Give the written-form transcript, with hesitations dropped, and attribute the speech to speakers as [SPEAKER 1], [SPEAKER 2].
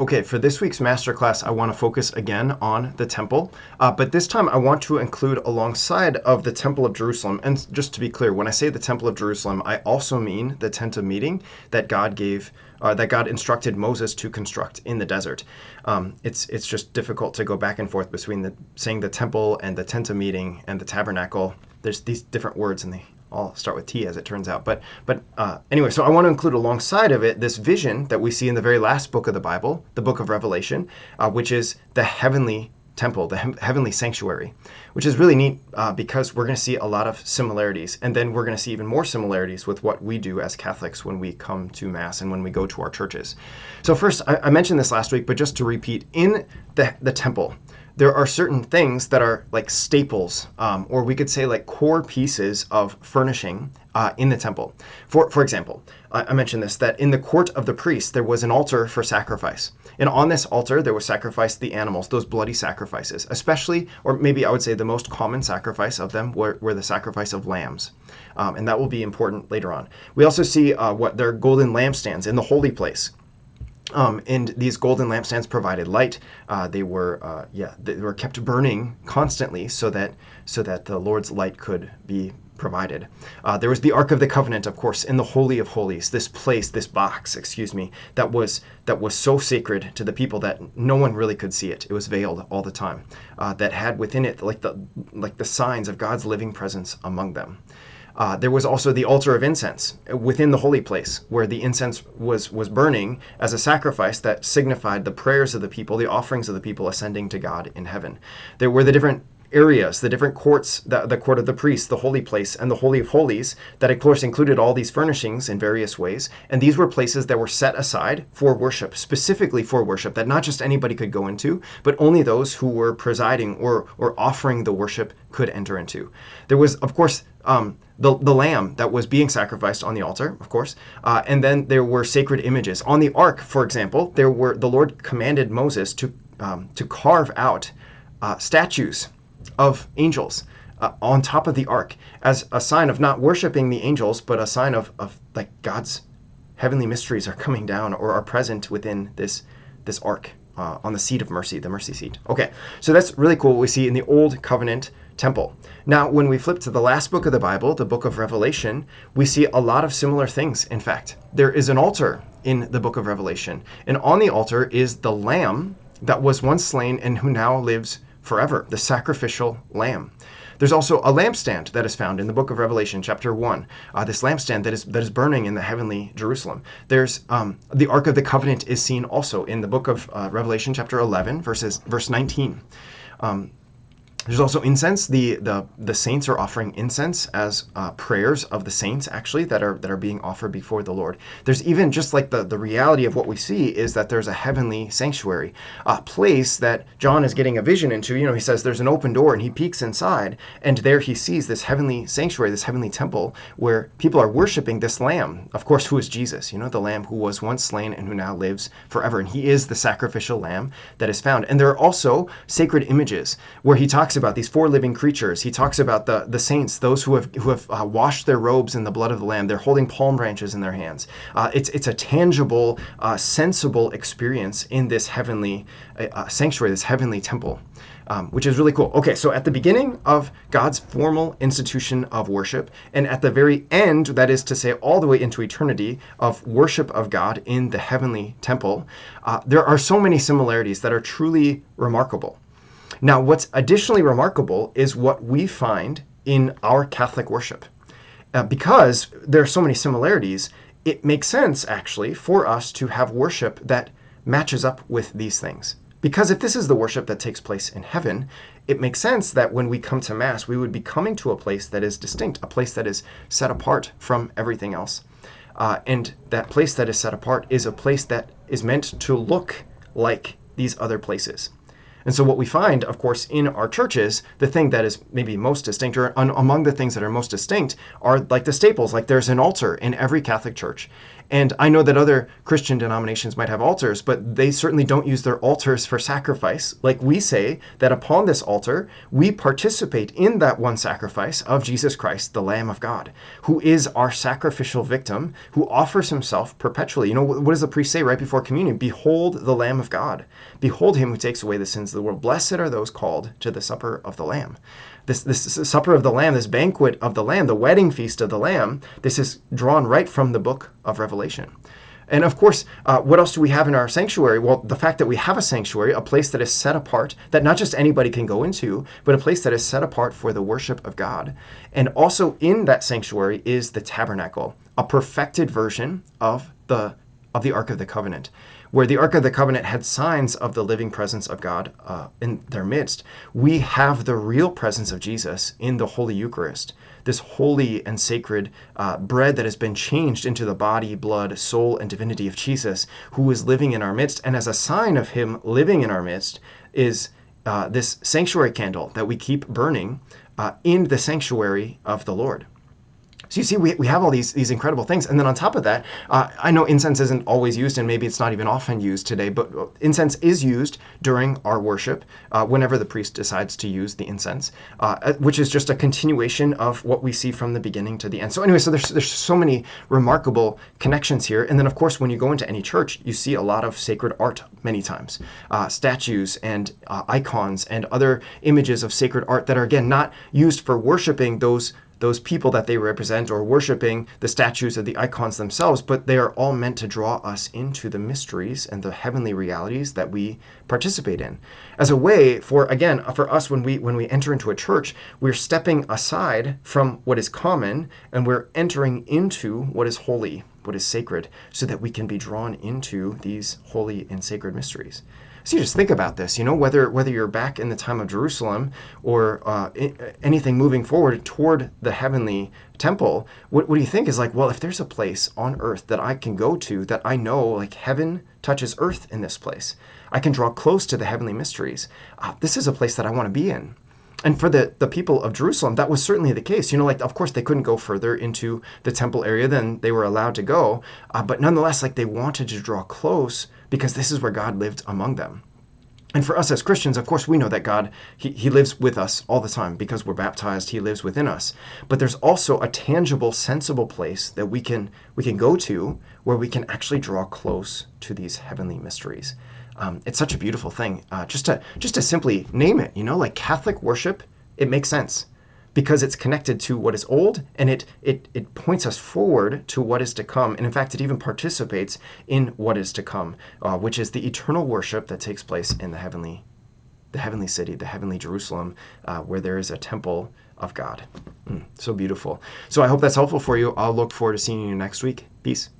[SPEAKER 1] Okay, for this week's masterclass, I want to focus again on the temple, but this time I want to include alongside of the Temple of Jerusalem, and just to be clear, when I say the Temple of Jerusalem, I also mean the tent of meeting that God instructed Moses to construct in the desert. It's just difficult to go back and forth between saying the temple and the tent of meeting and the tabernacle. There's these different words and they all start with T, as it turns out. But anyway, so I want to include alongside of it this vision that we see in the very last book of the Bible, the book of Revelation, which is the heavenly temple, the heavenly sanctuary, which is really neat because we're going to see a lot of similarities. And then we're going to see even more similarities with what we do as Catholics when we come to Mass and when we go to our churches. So first, I mentioned this last week, but just to repeat, in the temple, there are certain things that are like staples, or we could say like core pieces of furnishing in the temple. For example, I mentioned this, that in the court of the priest, there was an altar for sacrifice. And on this altar, there was sacrificed the animals, those bloody sacrifices, especially, or maybe I would say the most common sacrifice of them were the sacrifice of lambs. And that will be important later on. We also see what their golden lampstands in the holy place. And these golden lampstands provided light. They were kept burning constantly so that the Lord's light could be provided. There was the Ark of the Covenant, of course, in the Holy of Holies, this box, that was so sacred to the people that no one really could see it. It was veiled all the time. That had within it like the signs of God's living presence among them. There was also the altar of incense within the holy place, where the incense was burning as a sacrifice that signified the prayers of the people, the offerings of the people ascending to God in heaven. There were the different areas, the different courts, the court of the priests, the holy place, and the Holy of Holies, that of course included all these furnishings in various ways. And these were places that were set aside for worship, specifically for worship, that not just anybody could go into, but only those who were presiding or offering the worship could enter into. There was, of course, the lamb that was being sacrificed on the altar, of course, and then there were sacred images. On the ark, for example, the Lord commanded Moses to carve out statues of angels on top of the ark as a sign of not worshiping the angels, but a sign of like God's heavenly mysteries are coming down or are present within this ark on the seat of mercy, the mercy seat. Okay, so that's really cool what we see in the Old Covenant temple. Now, when we flip to the last book of the Bible, the book of Revelation, we see a lot of similar things. In fact, there is an altar in the book of Revelation, and on the altar is the lamb that was once slain and who now lives forever, the sacrificial lamb. There's also a lampstand that is found in the book of Revelation, chapter 1. This lampstand that is burning in the heavenly Jerusalem. There's the Ark of the Covenant is seen also in the book of Revelation, chapter 11, verse 19. There's also incense. The saints are offering incense as prayers of the saints, actually, that are being offered before the Lord. There's even just like the reality of what we see is that there's a heavenly sanctuary, a place that John is getting a vision into. He says there's an open door and he peeks inside, and there he sees this heavenly sanctuary, this heavenly temple where people are worshiping this lamb, of course, who is Jesus, the lamb who was once slain and who now lives forever. And he is the sacrificial lamb that is found. And there are also sacred images where he talks about these four living creatures. He talks about the saints, those who have washed their robes in the blood of the Lamb. They're holding palm branches in their hands. It's a tangible, sensible experience in this heavenly sanctuary, this heavenly temple, which is really cool. Okay, so at the beginning of God's formal institution of worship, and at the very end, that is to say, all the way into eternity of worship of God in the heavenly temple, there are so many similarities that are truly remarkable. Now, what's additionally remarkable is what we find in our Catholic worship. Because there are so many similarities, it makes sense, actually, for us to have worship that matches up with these things. Because if this is the worship that takes place in heaven, it makes sense that when we come to Mass, we would be coming to a place that is distinct, a place that is set apart from everything else. And that place that is set apart is a place that is meant to look like these other places. And so what we find, of course, in our churches, the thing that is maybe most distinct, or among the things that are most distinct, are like the staples. Like there's an altar in every Catholic church, And I know that other Christian denominations might have altars, but they certainly don't use their altars for sacrifice. Like we say that upon this altar, we participate in that one sacrifice of Jesus Christ, the Lamb of God, who is our sacrificial victim, who offers himself perpetually. You know, what does the priest say right before communion? Behold the Lamb of God. Behold him who takes away the sins of the world. Blessed are those called to the supper of the Lamb. This supper of the Lamb, this banquet of the Lamb, the wedding feast of the Lamb, this is drawn right from the book of Revelation. And of course, what else do we have in our sanctuary? Well, the fact that we have a sanctuary, a place that is set apart, that not just anybody can go into, but a place that is set apart for the worship of God. And also in that sanctuary is the tabernacle, a perfected version of the Ark of the Covenant, where the Ark of the Covenant had signs of the living presence of God in their midst. We have the real presence of Jesus in the Holy Eucharist, this holy and sacred bread that has been changed into the body, blood, soul, and divinity of Jesus, who is living in our midst. And as a sign of him living in our midst is this sanctuary candle that we keep burning in the sanctuary of the Lord. So you see, we have all these incredible things. And then on top of that, I know incense isn't always used, and maybe it's not even often used today, but incense is used during our worship whenever the priest decides to use the incense, which is just a continuation of what we see from the beginning to the end. So anyway, so there's so many remarkable connections here. And then, of course, when you go into any church, you see a lot of sacred art many times, statues and icons and other images of sacred art that are, again, not used for worshiping those people that they represent or worshiping the statues or the icons themselves, but they are all meant to draw us into the mysteries and the heavenly realities that we participate in. As a way for, again, for us when we enter into a church, we're stepping aside from what is common and we're entering into what is holy, what is sacred, so that we can be drawn into these holy and sacred mysteries. So you just think about this, you know, whether you're back in the time of Jerusalem or anything moving forward toward the heavenly temple, what do you think is like, well, if there's a place on earth that I can go to that I know like heaven touches earth in this place, I can draw close to the heavenly mysteries. This is a place that I want to be in. And for the people of Jerusalem, that was certainly the case. You know, like, of course, they couldn't go further into the temple area than they were allowed to go. But nonetheless, like, they wanted to draw close because this is where God lived among them. And for us as Christians, of course, we know that God, he lives with us all the time because we're baptized. He lives within us. But there's also a tangible, sensible place that we can go to where we can actually draw close to these heavenly mysteries. It's such a beautiful thing. Just to simply name it, you know, like Catholic worship, it makes sense because it's connected to what is old, and it points us forward to what is to come. And in fact, it even participates in what is to come, which is the eternal worship that takes place in the heavenly city, the heavenly Jerusalem, where there is a temple of God. So beautiful. So I hope that's helpful for you. I'll look forward to seeing you next week. Peace.